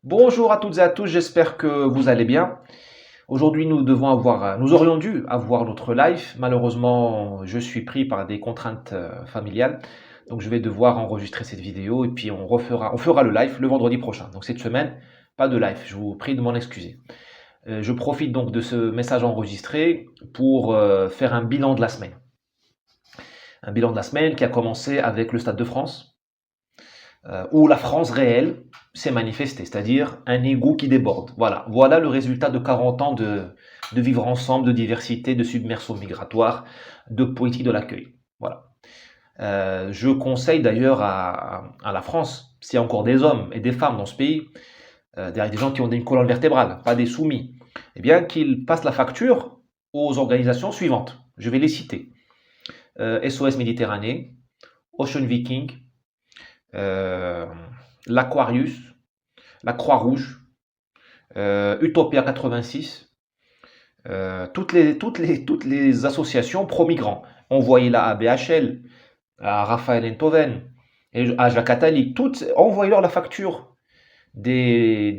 Bonjour à toutes et à tous, j'espère que vous allez bien. Aujourd'hui, nous aurions dû avoir notre live. Malheureusement, je suis pris par des contraintes familiales. Donc, je vais devoir enregistrer cette vidéo et puis on fera le live le vendredi prochain. Donc, cette semaine, pas de live. Je vous prie de m'en excuser. Je profite donc de ce message enregistré pour faire un bilan de la semaine. Un bilan de la semaine qui a commencé avec le Stade de France, où la France réelle s'est manifestée, c'est-à-dire un égout qui déborde. Voilà le résultat de 40 ans de vivre ensemble, de diversité, de submersion migratoire, de politique de l'accueil. Voilà. Je conseille d'ailleurs à la France, s'il y a encore des hommes et des femmes dans ce pays, des gens qui ont une colonne vertébrale, pas des soumis, eh bien qu'ils passent la facture aux organisations suivantes. Je vais les citer. SOS Méditerranée, Ocean Viking, euh, l'Aquarius, la Croix-Rouge, Utopia 86, toutes les associations pro-migrants. Envoyez-la à BHL, à Raphaël Enthoven, et à Jacques Attali, envoyez-leur la facture des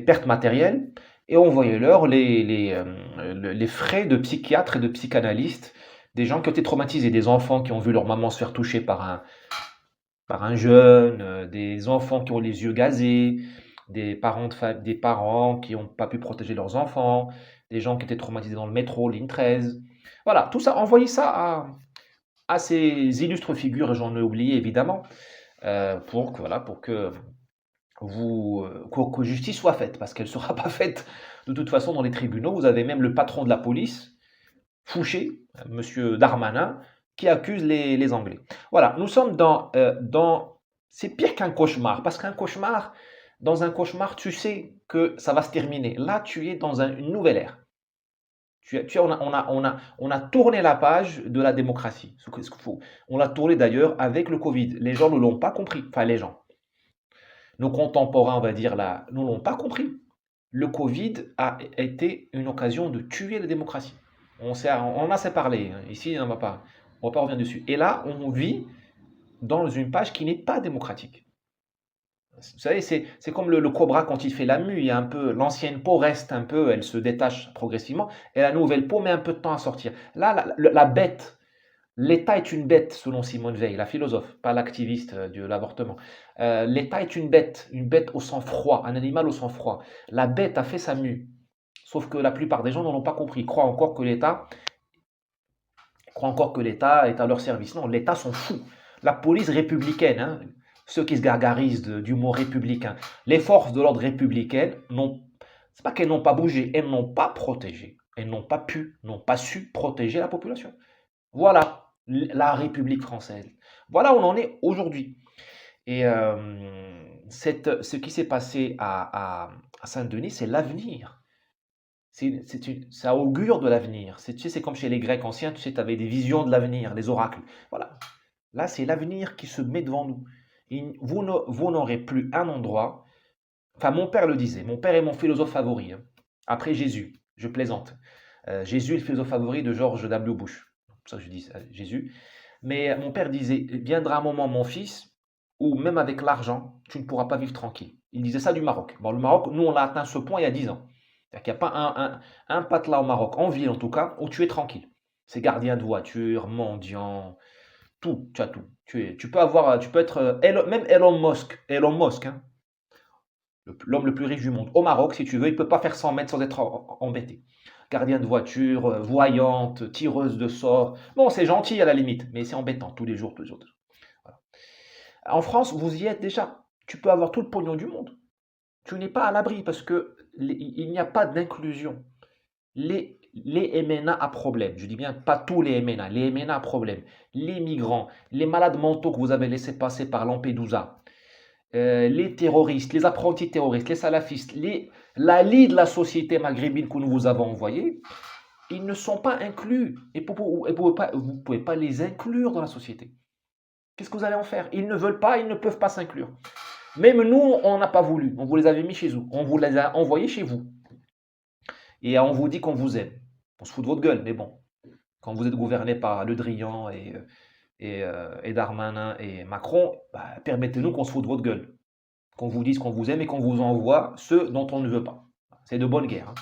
pertes matérielles et envoyez-leur les frais de psychiatres et de psychanalystes des gens qui ont été traumatisés, des enfants qui ont vu leur maman se faire toucher par un jeune, des enfants qui ont les yeux gazés, des parents qui n'ont pas pu protéger leurs enfants, des gens qui étaient traumatisés dans le métro, ligne 13. Voilà, tout ça, envoyez ça à ces illustres figures, et j'en ai oublié évidemment, pour que que justice soit faite, parce qu'elle ne sera pas faite de toute façon dans les tribunaux. Vous avez même le patron de la police, Fouché, Monsieur Darmanin, qui accuse les Anglais. Voilà, nous sommes c'est pire qu'un cauchemar, parce qu'un cauchemar, dans un cauchemar, tu sais que ça va se terminer. Là, tu es dans une nouvelle ère. On a tourné la page de la démocratie. On l'a tourné d'ailleurs avec le Covid. Les gens ne l'ont pas compris. Enfin, les gens. Nos contemporains, on va dire là, ne l'ont pas compris. Le Covid a été une occasion de tuer la démocratie. On a assez parlé. Ici, on va pas revenir dessus. Et là, on vit dans une page qui n'est pas démocratique. Vous savez, c'est comme le cobra quand il fait la mue. Il y a un peu, l'ancienne peau reste un peu, elle se détache progressivement, et la nouvelle peau met un peu de temps à sortir. Là, la bête, l'État est une bête, selon Simone Veil, la philosophe, pas l'activiste de l'avortement. L'État est une bête au sang froid, un animal au sang froid. La bête a fait sa mue. Sauf que la plupart des gens n'en ont pas compris. Ils croient encore que l'État est à leur service. Non, l'État s'en fout. La police républicaine, hein, ceux qui se gargarisent du mot républicain, les forces de l'ordre républicaines, c'est pas qu'elles n'ont pas bougé, elles n'ont pas protégé. Elles n'ont pas su protéger la population. Voilà la République française. Voilà où on en est aujourd'hui. Et ce qui s'est passé à Saint-Denis, c'est l'avenir. Ça augure de l'avenir. Tu sais, c'est comme chez les Grecs anciens, tu sais, tu avais des visions de l'avenir, les oracles. Voilà. Là, c'est l'avenir qui se met devant nous. Vous n'aurez plus un endroit. Enfin, mon père le disait. Mon père est mon philosophe favori, hein. Après Jésus. Je plaisante. Jésus est le philosophe favori de George W. Bush. C'est pour ça que je dis Jésus. Mais mon père disait, viendra un moment, mon fils, où même avec l'argent, tu ne pourras pas vivre tranquille. Il disait ça du Maroc. Bon, le Maroc, nous, on a atteint ce point il y a 10 ans. C'est-à-dire qu'il n'y a pas un patelin au Maroc, en ville en tout cas, où tu es tranquille. C'est gardien de voiture, mendiant, tout, tu as tout. Tu peux être, même Elon Musk, hein, l'homme le plus riche du monde. Au Maroc, si tu veux, il ne peut pas faire 100 mètres sans être embêté. Gardien de voiture, voyante, tireuse de sorts. Bon, c'est gentil à la limite, mais c'est embêtant tous les jours, tous les jours. Voilà. En France, vous y êtes déjà. Tu peux avoir tout le pognon du monde. Tu n'es pas à l'abri parce que il n'y a pas d'inclusion. Les MNA à problème, je dis bien pas tous les MNA à problème, les migrants, les malades mentaux que vous avez laissés passer par Lampedusa, les terroristes, les apprentis terroristes, les salafistes, la lie de la société maghrébine que nous vous avons envoyée, ils ne sont pas inclus. Et vous ne pouvez pas les inclure dans la société. Qu'est-ce que vous allez en faire? Ils ne veulent pas, ils ne peuvent pas s'inclure. Même nous, on n'a pas voulu. On vous les avait mis chez vous. On vous les a envoyés chez vous. Et on vous dit qu'on vous aime. On se fout de votre gueule, mais bon. Quand vous êtes gouverné par Le Drian et Darmanin et Macron, bah, permettez-nous qu'on se fout de votre gueule. qu'on vous dise qu'on vous aime et qu'on vous envoie ceux dont on ne veut pas. C'est de bonne guerre, hein.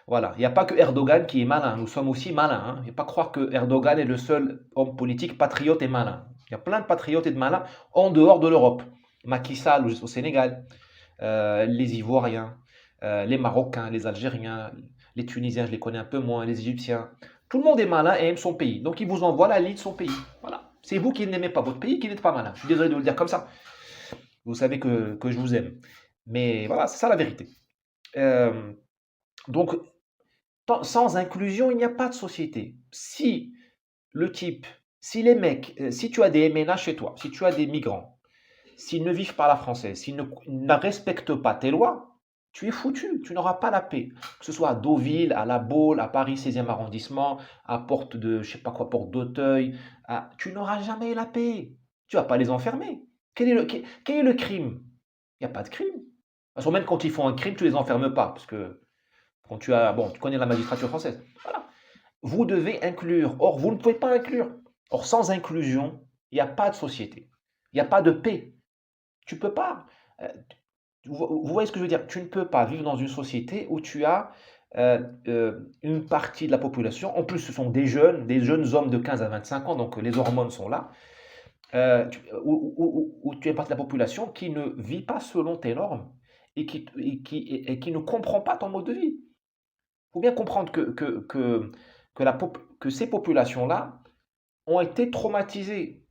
Voilà, il n'y a pas que Erdogan qui est malin, nous sommes aussi malins, hein. Il ne faut pas croire que Erdogan est le seul homme politique patriote et malin. Il y a plein de patriotes et de malins en dehors de l'Europe. Macky Sall au Sénégal, les Ivoiriens, les Marocains, les Algériens, les Tunisiens, je les connais un peu moins, les Égyptiens. Tout le monde est malin et aime son pays. Donc il vous envoie la liste de son pays. Voilà. C'est vous qui n'aimez pas votre pays qui n'êtes pas malin. Je suis désolé de vous le dire comme ça. Vous savez que je vous aime. Mais voilà, c'est ça la vérité. Euh, donc, sans inclusion, il n'y a pas de société. Si le type, si les mecs, si tu as des MNA chez toi, si tu as des migrants, s'ils ne vivent pas la française, s'ils ne respectent pas tes lois, tu es foutu, tu n'auras pas la paix. Que ce soit à Deauville, à La Baule, à Paris 16e arrondissement, à Porte de, je sais pas quoi, Porte d'Auteuil, tu n'auras jamais la paix. Tu vas pas les enfermer. Quel est le crime? Il n'y a pas de crime. Parce que même quand ils font un crime, tu les enfermes pas, parce que quand bon, tu connais la magistrature française. Voilà. Vous devez inclure. Or, vous ne pouvez pas inclure. Or, sans inclusion, il n'y a pas de société. Il n'y a pas de paix. Tu peux pas. euh, vous voyez ce que je veux dire? Tu ne peux pas vivre dans une société où tu as une partie de la population. En plus, ce sont des jeunes hommes de 15 à 25 ans, donc les hormones sont là. Où tu es une partie de la population qui ne vit pas selon tes normes et qui ne comprend pas ton mode de vie. Il faut bien comprendre que ces populations-là ont été traumatisées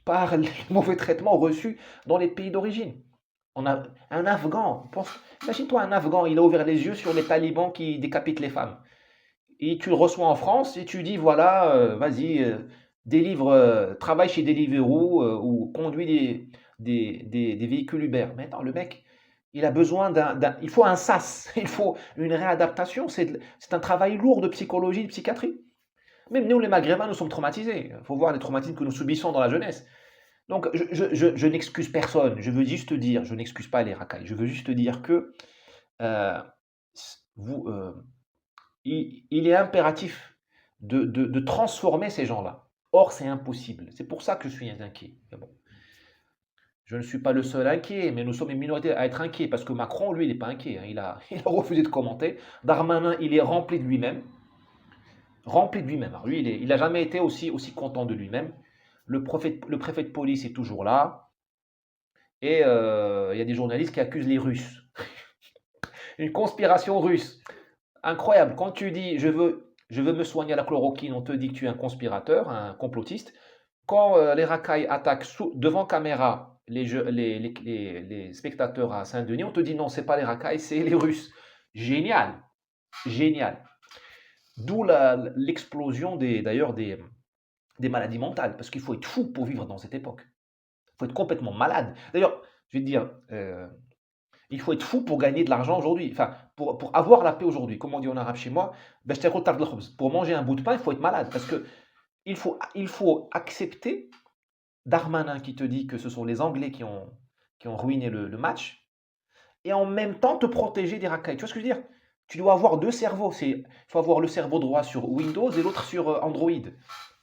par les mauvais traitements reçus dans les pays d'origine. On a un Afghan, imagine-toi un Afghan, il a ouvert les yeux sur les talibans qui décapitent les femmes. Et tu le reçois en France et tu dis voilà, vas-y, délivre, travaille chez Deliveroo ou conduis des véhicules Uber. Mais attends, le mec, il a besoin il faut un SAS, il faut une réadaptation. C'est un travail lourd de psychologie, de psychiatrie. Même nous, les Maghrébins, nous sommes traumatisés. Il faut voir les traumatismes que nous subissons dans la jeunesse. Donc, je n'excuse personne. Je veux juste dire, je n'excuse pas les racailles. Je veux juste dire que euh, vous, il est impératif de transformer ces gens-là. Or, c'est impossible. C'est pour ça que je suis inquiet. Mais bon, je ne suis pas le seul inquiet, mais nous sommes une minorité à être inquiets, parce que Macron, lui, il n'est pas inquiet, hein. Il a refusé de commenter. Darmanin, il est rempli de lui-même. Rempli de lui-même. Alors, lui, il n'a jamais été aussi content de lui-même. Le préfet de police est toujours là. Et il y a des journalistes qui accusent les Russes. Une conspiration russe. Incroyable. Quand tu dis je veux me soigner à la chloroquine, on te dit que tu es un conspirateur, un complotiste. Quand les racailles attaquent devant caméra les spectateurs à Saint-Denis, on te dit non, c'est pas les racailles, c'est les Russes. Génial. Génial. D'où l'explosion d'ailleurs des maladies mentales, parce qu'il faut être fou pour vivre dans cette époque. Il faut être complètement malade. D'ailleurs, je vais te dire, il faut être fou pour gagner de l'argent aujourd'hui. Enfin, pour avoir la paix aujourd'hui. Comme on dit en arabe chez moi, pour manger un bout de pain, il faut être malade. Parce que il faut accepter Darmanin qui te dit que ce sont les Anglais qui ont ruiné le match, et en même temps te protéger des racailles. Tu vois ce que je veux dire? Tu dois avoir deux cerveaux. Il faut avoir le cerveau droit sur Windows et l'autre sur Android.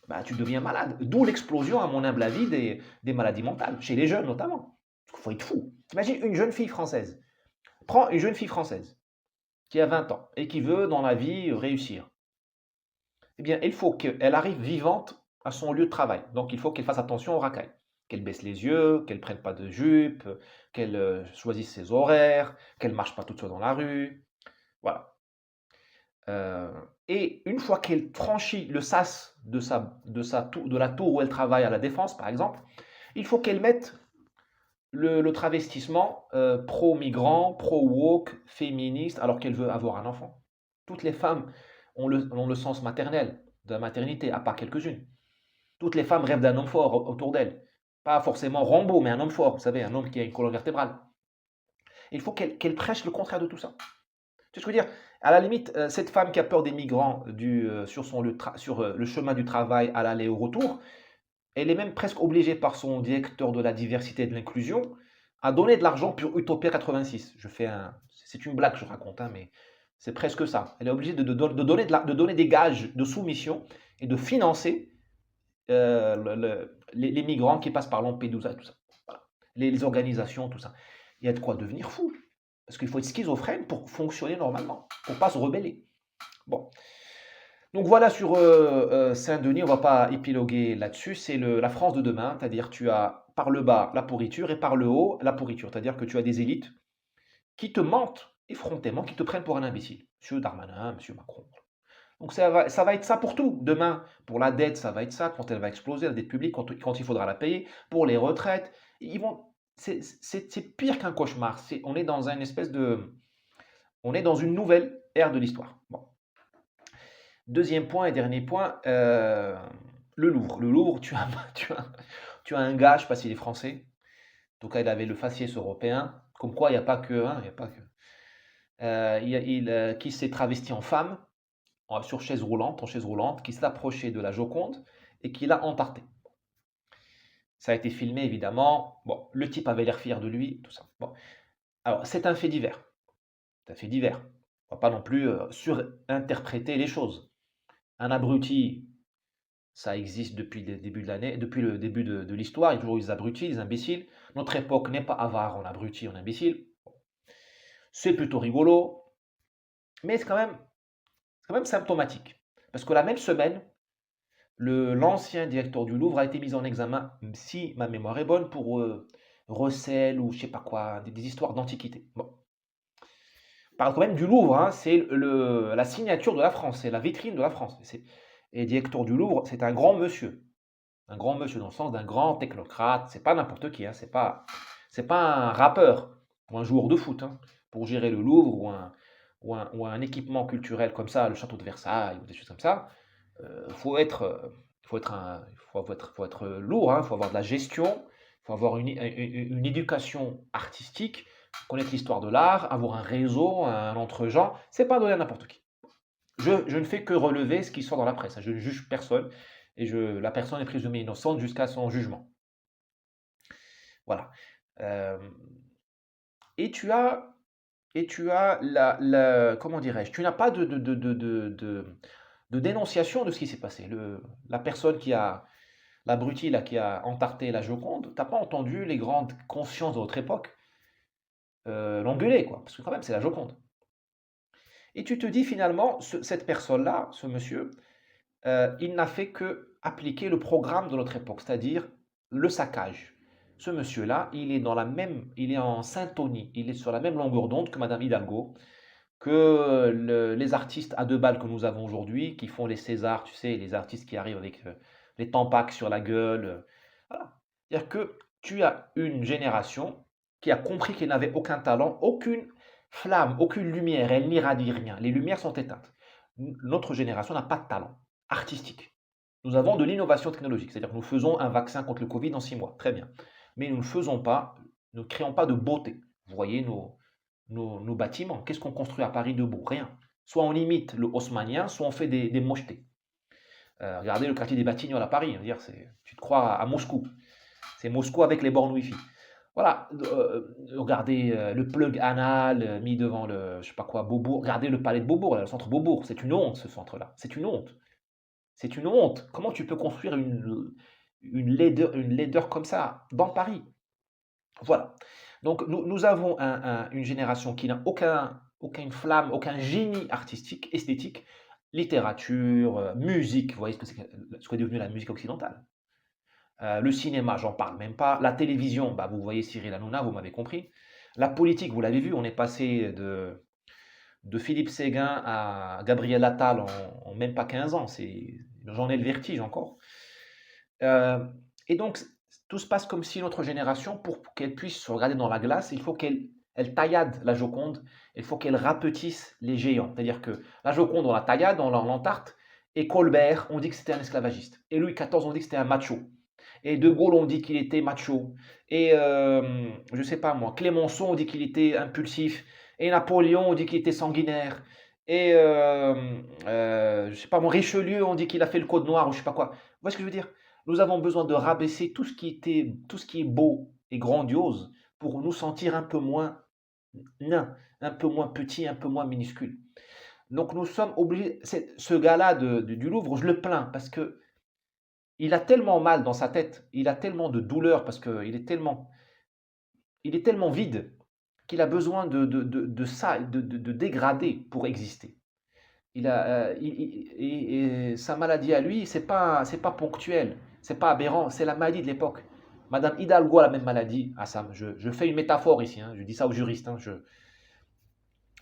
Bah, tu deviens malade. D'où l'explosion, à mon humble avis, des maladies mentales, chez les jeunes notamment. Il faut être fou. T'imagines une jeune fille française. Prends une jeune fille française qui a 20 ans et qui veut dans la vie réussir. Eh bien, il faut qu'elle arrive vivante à son lieu de travail. Donc, il faut qu'elle fasse attention aux racailles. Qu'elle baisse les yeux, qu'elle ne prenne pas de jupe, qu'elle choisisse ses horaires, qu'elle ne marche pas toute seule dans la rue. Voilà. Et une fois qu'elle franchit le sas de la tour où elle travaille à la Défense, par exemple, il faut qu'elle mette le travestissement pro-migrant, pro-woke, féministe, alors qu'elle veut avoir un enfant. Toutes les femmes ont le sens maternel de la maternité, à part quelques-unes. Toutes les femmes rêvent d'un homme fort autour d'elles. Pas forcément Rambo, mais un homme fort, vous savez, un homme qui a une colonne vertébrale. Il faut qu'elle prêche le contraire de tout ça. Tu sais ce que je veux dire? À la limite, cette femme qui a peur des migrants sur le chemin du travail à l'aller et au retour, elle est même presque obligée par son directeur de la diversité et de l'inclusion à donner de l'argent pour Utopia 86. C'est une blague que je raconte, hein, mais c'est presque ça. Elle est obligée de donner des gages de soumission et de financer les migrants qui passent par Lampedusa, tout ça. Voilà. Les organisations, tout ça. il y a de quoi devenir fou. Parce qu'il faut être schizophrène pour fonctionner normalement, pour pas se rebeller. Bon. Donc voilà sur Saint-Denis, on ne va pas épiloguer là-dessus, c'est la France de demain, c'est-à-dire tu as par le bas la pourriture et par le haut la pourriture, c'est-à-dire que tu as des élites qui te mentent effrontément, qui te prennent pour un imbécile. Monsieur Darmanin, Monsieur Macron. Donc ça va être ça pour tout. Demain, pour la dette, ça va être ça, quand elle va exploser, la dette publique, quand il faudra la payer, pour les retraites. C'est pire qu'un cauchemar. On est dans une espèce de... On est dans une nouvelle ère de l'histoire. Bon. Deuxième point et dernier point, le Louvre. Le Louvre, tu as un gars, je ne sais pas s'il est français, en tout cas il avait le faciès européen, comme quoi il n'y a pas que, hein, il y a pas que. Qui s'est travesti en femme, sur chaise roulante, en chaise roulante, qui s'est approché de la Joconde et qui l'a entarté. Ça a été filmé évidemment. Bon, le type avait l'air fier de lui, tout ça. Bon. Alors, c'est un fait divers. C'est un fait divers. On ne va pas non plus surinterpréter les choses. Un abruti, ça existe depuis le début de l'année, depuis le début de l'histoire. Il y a toujours eu des abrutis, des imbéciles. Notre époque n'est pas avare en abrutis, en imbéciles. C'est plutôt rigolo, mais c'est quand même symptomatique. Parce que la même semaine, l'ancien directeur du Louvre a été mis en examen, si ma mémoire est bonne, pour recel ou je sais pas quoi, des histoires d'antiquité. Bon. On parle quand même du Louvre, hein, c'est la signature de la France, c'est la vitrine de la France. Et directeur du Louvre, c'est un grand monsieur. Un grand monsieur dans le sens d'un grand technocrate. C'est pas n'importe qui, hein, c'est pas un rappeur ou un joueur de foot, hein, pour gérer le Louvre ou un équipement culturel comme ça, le château de Versailles ou des choses comme ça. Faut être lourd, hein, faut avoir de la gestion, faut avoir une éducation artistique, connaître l'histoire de l'art, avoir un réseau, un entre-gens. C'est pas donné à n'importe qui. Je ne fais que relever ce qui sort dans la presse, hein. Je ne juge personne et la personne est présumée innocente jusqu'à son jugement. Voilà. Euh, et tu as, comment dirais-je, tu n'as pas de dénonciation de ce qui s'est passé. La personne l'abruti là, qui a entarté la Joconde, t'as pas entendu les grandes consciences de notre époque l'engueuler, quoi, parce que quand même c'est la Joconde. Et tu te dis finalement, cette personne-là, ce monsieur, il n'a fait que appliquer le programme de notre époque, c'est-à-dire le saccage. Ce monsieur-là, il est en syntonie, il est sur la même longueur d'onde que Madame Hidalgo, que les artistes à deux balles que nous avons aujourd'hui, qui font les Césars, tu sais, les artistes qui arrivent avec les tampacs sur la gueule. Voilà. C'est-à-dire que tu as une génération qui a compris qu'elle n'avait aucun talent, aucune flamme, aucune lumière, elle n'irradie rien. Les lumières sont éteintes. Notre génération n'a pas de talent artistique. Nous avons de l'innovation technologique, c'est-à-dire que nous faisons un vaccin contre le Covid en 6 mois, très bien. Mais nous ne faisons pas, nous ne créons pas de beauté. Vous voyez nos bâtiments. Qu'est-ce qu'on construit à Paris de beau? Rien. Soit on imite le haussmannien, soit on fait des mochetés. Regardez le quartier des Batignolles à Paris, tu te crois à Moscou. C'est Moscou avec les bornes Wi-Fi. Voilà, regardez le plug anal mis devant le, je sais pas quoi, Beaubourg. Regardez le palais de Beaubourg, là, le centre Beaubourg. C'est une honte, ce centre-là. C'est une honte. C'est une honte. Comment tu peux construire une laideur comme ça dans Paris? Voilà. Donc nous avons une génération qui n'a aucune flamme, aucun génie artistique, esthétique, littérature, musique. Vous voyez ce qu'est devenu la musique occidentale. Le cinéma, j'en parle même pas. La télévision, bah, vous voyez Cyril Hanouna, vous m'avez compris. La politique, vous l'avez vu, on est passé de Philippe Séguin à Gabriel Attal en même pas 15 ans. J'en ai le vertige encore. Et donc, tout se passe comme si notre génération, pour qu'elle puisse se regarder dans la glace, il faut qu'elle taillade la Joconde, il faut qu'elle rapetisse les géants. C'est-à-dire que la Joconde, on la taillade, on l'entarte, et Colbert, on dit que c'était un esclavagiste. Et Louis XIV, on dit que c'était un macho. Et De Gaulle, on dit qu'il était macho. Et je sais pas moi, Clémenceau, on dit qu'il était impulsif. Et Napoléon, on dit qu'il était sanguinaire. Et je sais pas moi, Richelieu, on dit qu'il a fait le code noir ou je sais pas quoi. Vous voyez ce que je veux dire? Nous avons besoin de rabaisser tout ce qui est beau et grandiose pour nous sentir un peu moins nains, un peu moins petits, un peu moins minuscules. Donc nous sommes obligés. Ce gars-là du Louvre, je le plains parce que il a tellement mal dans sa tête, il a tellement de douleur parce qu'il est tellement vide. qu'il a besoin de ça, de dégrader pour exister. Et sa maladie à lui, c'est pas ponctuel, c'est pas aberrant, c'est la maladie de l'époque. Madame Hidalgo a la même maladie, Assam. Je fais une métaphore ici, hein, je dis ça aux juristes. Hein,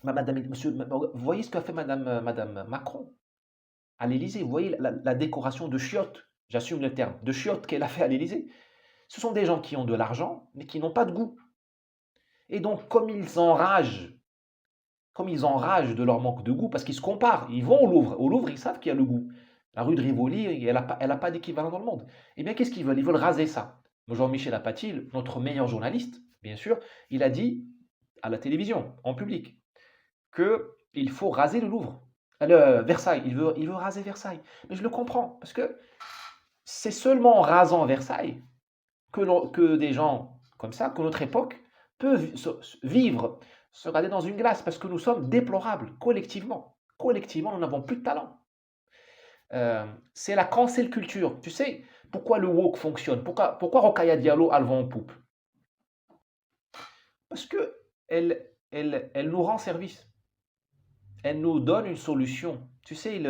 vous voyez ce qu'a fait Madame Macron à l'Élysée? Vous voyez la décoration de chiottes, j'assume le terme, de chiottes qu'elle a fait à l'Élysée. Ce sont des gens qui ont de l'argent, mais qui n'ont pas de goût. Et donc, comme ils enragent de leur manque de goût, parce qu'ils se comparent, ils vont au Louvre. Au Louvre, ils savent qu'il y a le goût. La rue de Rivoli, elle a pas d'équivalent dans le monde. Eh bien, qu'est-ce qu'ils veulent? Ils veulent raser ça. Jean-Michel Apathy, notre meilleur journaliste, bien sûr, il a dit à la télévision, en public, qu'il faut raser le Louvre. Versailles, il veut raser Versailles. Mais je le comprends, parce que c'est seulement en rasant Versailles que des gens comme ça, que notre époque peut vivre, se regarder dans une glace, parce que nous sommes déplorables collectivement. Collectivement, nous n'avons plus de talent. C'est la cancel culture. Tu sais pourquoi le woke fonctionne? Pourquoi Rokhaya Diallo a le vent en poupe? Parce que elle nous rend service. Elle nous donne une solution. Tu sais,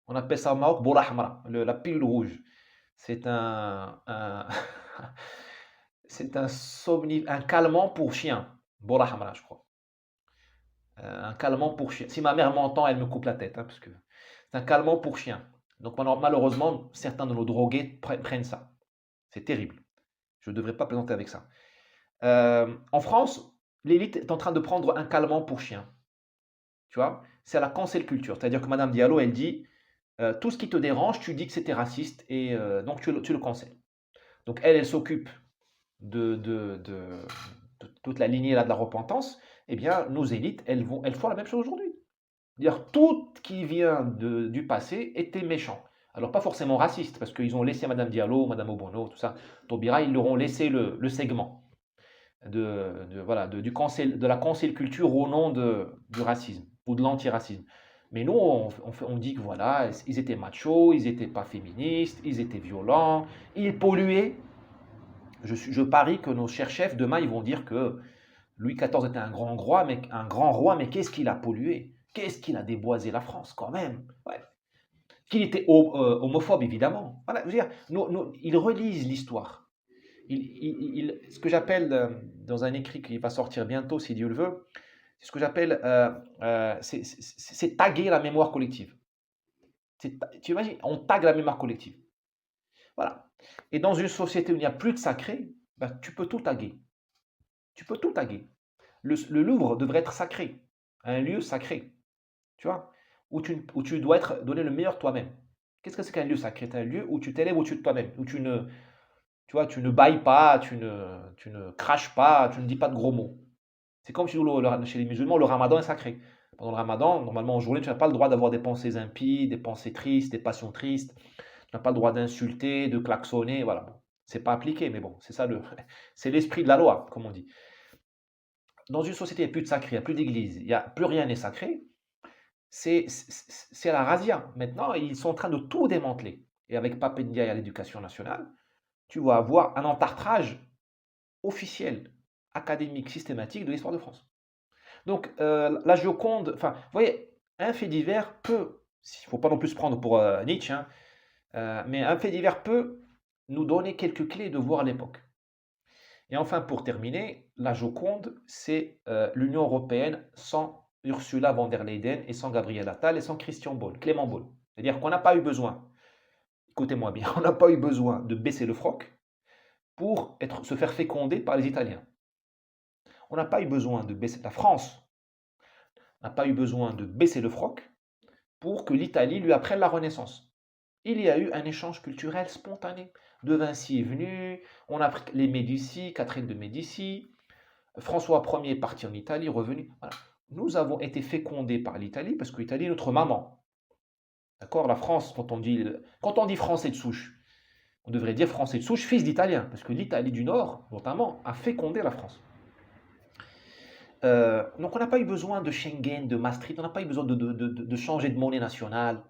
on appelle ça au Maroc bola hamra, la pilule rouge. C'est un calmant pour chien. Bola hamra, je crois. Un calmant pour chien. Si ma mère m'entend, elle me coupe la tête, hein, parce que c'est un calmant pour chien. Donc malheureusement, certains de nos drogués prennent ça. C'est terrible. Je ne devrais pas plaisanter avec ça. En France, l'élite est en train de prendre un calmant pour chien. Tu vois, c'est la cancel culture. C'est-à-dire que Madame Diallo, elle dit tout ce qui te dérange, tu dis que c'était raciste et donc tu le cancelles. Donc elle s'occupe de toute la lignée là de la repentance. Eh bien, nos élites, elles font la même chose aujourd'hui. C'est-à-dire tout qui vient du passé était méchant. Alors pas forcément raciste, parce qu'ils ont laissé Madame Diallo, Madame Obono, tout ça, Taubira, ils leur ont laissé le segment voilà, de la cancel culture au nom du racisme ou de l'antiracisme. Mais nous, on dit que voilà, ils étaient machos, ils n'étaient pas féministes, ils étaient violents, ils polluaient. Je parie que nos chers chefs, demain, ils vont dire que Louis XIV était un grand roi, mais qu'est-ce qu'il a pollué? Qu'est-ce qu'il a déboisé la France, quand même? Ouais. Qu'il était homophobe, évidemment. Voilà, je veux dire, ils relisent l'histoire. Ce que j'appelle, dans un écrit qui va sortir bientôt, si Dieu le veut, c'est ce que j'appelle, c'est taguer la mémoire collective. Tu imagines, on tague la mémoire collective. Voilà. Et dans une société où il n'y a plus de sacré, ben, tu peux tout taguer. Tu peux tout taguer. Le Louvre devrait être sacré, un lieu sacré, tu vois, où tu dois donner le meilleur de toi-même. Qu'est-ce que c'est qu'un lieu sacré? C'est un lieu où tu t'élèves au-dessus de toi-même, où tu vois, tu ne bailles pas, tu ne craches pas, tu ne dis pas de gros mots. C'est comme chez chez les musulmans, le ramadan est sacré. Pendant le ramadan, normalement en journée, tu n'as pas le droit d'avoir des pensées impies, des pensées tristes, des passions tristes. Tu n'as pas le droit d'insulter, de klaxonner, voilà. Bon, c'est pas appliqué, mais bon, c'est ça c'est l'esprit de la loi, comme on dit. Dans une société, il n'y a plus de sacré, il n'y a plus d'église, plus rien n'est sacré. C'est la razzia. Maintenant, ils sont en train de tout démanteler. Et avec Pape Ndiaye à l'éducation nationale, tu vas avoir un entartrage officiel, académique, systématique de l'histoire de France. Donc, la Joconde, enfin, vous voyez, un fait divers peut, il ne faut pas non plus se prendre pour Nietzsche, hein, mais un fait divers peut nous donner quelques clés de voir l'époque. Et enfin, pour terminer, la Joconde, c'est l'Union européenne sans Ursula von der Leyen et sans Gabriel Attal et sans Clément Beaune. C'est-à-dire qu'on n'a pas eu besoin, écoutez-moi bien, on n'a pas eu besoin de baisser le froc pour se faire féconder par les Italiens. On n'a pas eu besoin de baisser, la France n'a pas eu besoin de baisser le froc pour que l'Italie lui apprenne la Renaissance. Il y a eu un échange culturel spontané. De Vinci est venu, on a pris les Médicis, Catherine de Médicis, François Ier est parti en Italie, revenu. Voilà. Nous avons été fécondés par l'Italie parce que l'Italie est notre maman. D'accord? La France, quand on dit français de souche, on devrait dire français de souche, fils d'Italien, parce que l'Italie du Nord, notamment, a fécondé la France. Donc on n'a pas eu besoin de Schengen, de Maastricht, on n'a pas eu besoin de changer de monnaie nationale,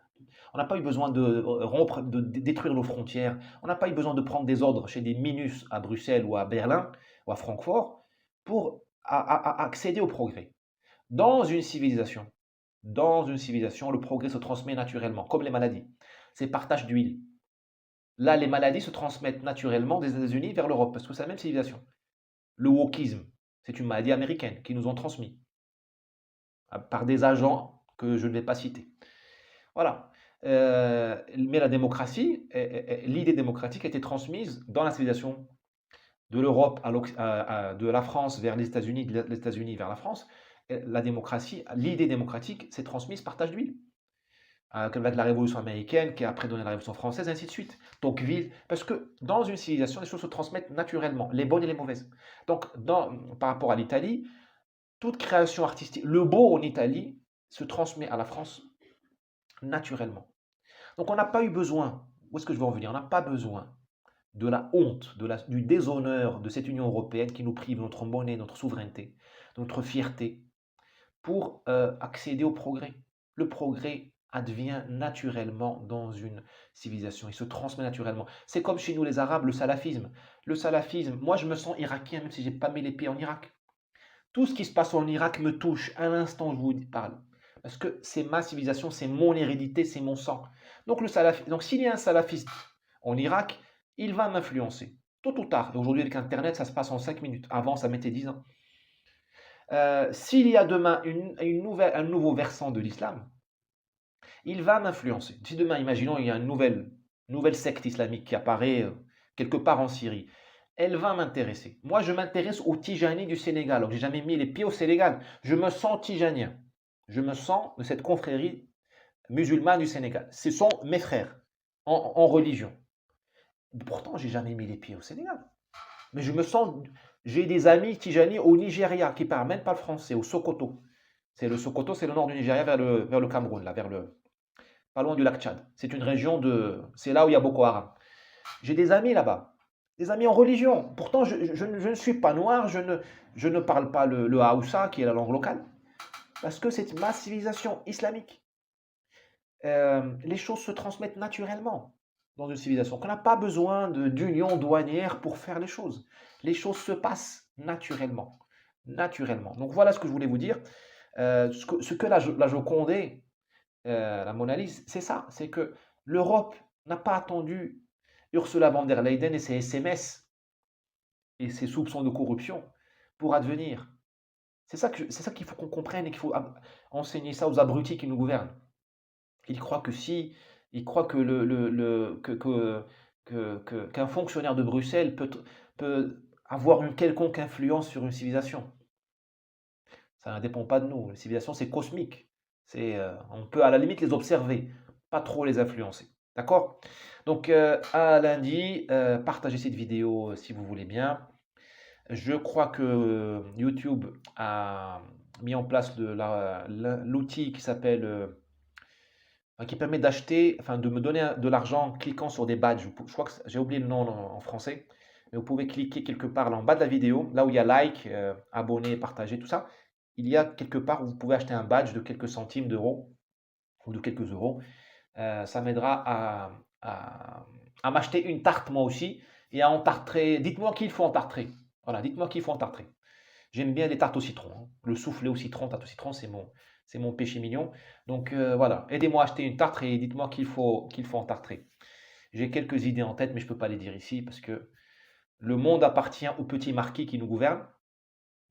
on n'a pas eu besoin de détruire nos frontières, on n'a pas eu besoin de prendre des ordres chez des minus à Bruxelles ou à Berlin ou à Francfort pour à accéder au progrès. Dans une civilisation, le progrès se transmet naturellement, comme les maladies. C'est partage d'huile. Là, les maladies se transmettent naturellement des États-Unis vers l'Europe, parce que c'est la même civilisation. Le wokisme, c'est une maladie américaine qui nous ont transmis par des agents que je ne vais pas citer. Voilà. Mais la démocratie, l'idée démocratique a été transmise dans la civilisation de l'Europe de la France vers les États-Unis, de les États-Unis vers la France. La démocratie, l'idée démocratique s'est transmise partage d'huile. Avec la Révolution américaine, qui a après donné la Révolution française, et ainsi de suite. Tocqueville, parce que dans une civilisation, les choses se transmettent naturellement, les bonnes et les mauvaises. Donc, par rapport à l'Italie, toute création artistique, le beau en Italie se transmet à la France naturellement. Donc, on n'a pas eu besoin, où est-ce que je veux en venir? On n'a pas besoin de la honte, du déshonneur de cette Union européenne qui nous prive de notre monnaie, notre souveraineté, de notre fierté, pour accéder au progrès. Le progrès advient naturellement dans une civilisation, il se transmet naturellement. C'est comme chez nous les Arabes, le salafisme. Le salafisme, moi je me sens irakien même si j'ai pas mis les pieds en Irak. Tout ce qui se passe en Irak me touche à l'instant où je vous parle. Parce que c'est ma civilisation, c'est mon hérédité, c'est mon sang. Donc, donc s'il y a un salafiste en Irak, il va m'influencer. Tôt ou tard. Et aujourd'hui, avec Internet, ça se passe en 5 minutes. Avant, ça mettait 10 ans. S'il y a demain un nouveau versant de l'islam, il va m'influencer. Si demain, imaginons, il y a une nouvelle secte islamique qui apparaît quelque part en Syrie, elle va m'intéresser. Moi, je m'intéresse aux Tijanis du Sénégal. Alors, j'ai jamais mis les pieds au Sénégal. Je me sens tijanien. Je me sens de cette confrérie musulmane du Sénégal. Ce sont mes frères en religion. Pourtant, j'ai jamais mis les pieds au Sénégal. Mais je me sens. J'ai des amis Tijani au Nigeria qui parlent même pas le français, au Sokoto. C'est le Sokoto, c'est le nord du Nigeria vers le Cameroun, là, pas loin du lac Tchad. C'est une région de. C'est là où il y a Boko Haram. J'ai des amis là-bas, des amis en religion. Pourtant, je ne suis pas noir, je ne parle pas le Haoussa, qui est la langue locale, parce que c'est ma civilisation islamique. Les choses se transmettent naturellement dans une civilisation. On n'a pas besoin d'union douanière pour faire les choses. Les choses se passent naturellement. Naturellement. Donc voilà ce que je voulais vous dire. Ce que la Joconde, la Mona Lisa, c'est ça. C'est que l'Europe n'a pas attendu Ursula von der Leyen et ses SMS et ses soupçons de corruption pour advenir. C'est ça qu'il faut qu'on comprenne et qu'il faut enseigner ça aux abrutis qui nous gouvernent. Ils croient que qu'un fonctionnaire de Bruxelles peut avoir une quelconque influence sur une civilisation. Ça ne dépend pas de nous. Les civilisations, c'est cosmique. On peut à la limite les observer, pas trop les influencer. D'accord? Donc, à lundi, partagez cette vidéo si vous voulez bien. Je crois que YouTube a mis en place l'outil qui s'appelle, qui permet d'acheter, enfin de me donner de l'argent en cliquant sur des badges. Je crois que j'ai oublié le nom en français, mais vous pouvez cliquer quelque part là en bas de la vidéo, là où il y a like, abonner, partager, tout ça. Il y a quelque part où vous pouvez acheter un badge de quelques centimes d'euros ou de quelques euros. Ça m'aidera à m'acheter une tarte moi aussi et à entartrer. Dites-moi qu'il faut entartrer. Voilà, dites-moi qu'il faut entartrer. J'aime bien les tartes au citron, hein. Le soufflé au citron, tarte au citron, c'est mon péché mignon. Donc voilà, aidez-moi à acheter une tarte et dites-moi qu'il faut entartrer. J'ai quelques idées en tête, mais je ne peux pas les dire ici parce que le monde appartient aux petits marquis qui nous gouvernent.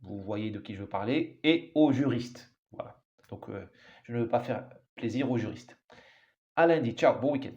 Vous voyez de qui je veux parler, et aux juristes. Voilà. Donc je ne veux pas faire plaisir aux juristes. À lundi, ciao, bon week-end.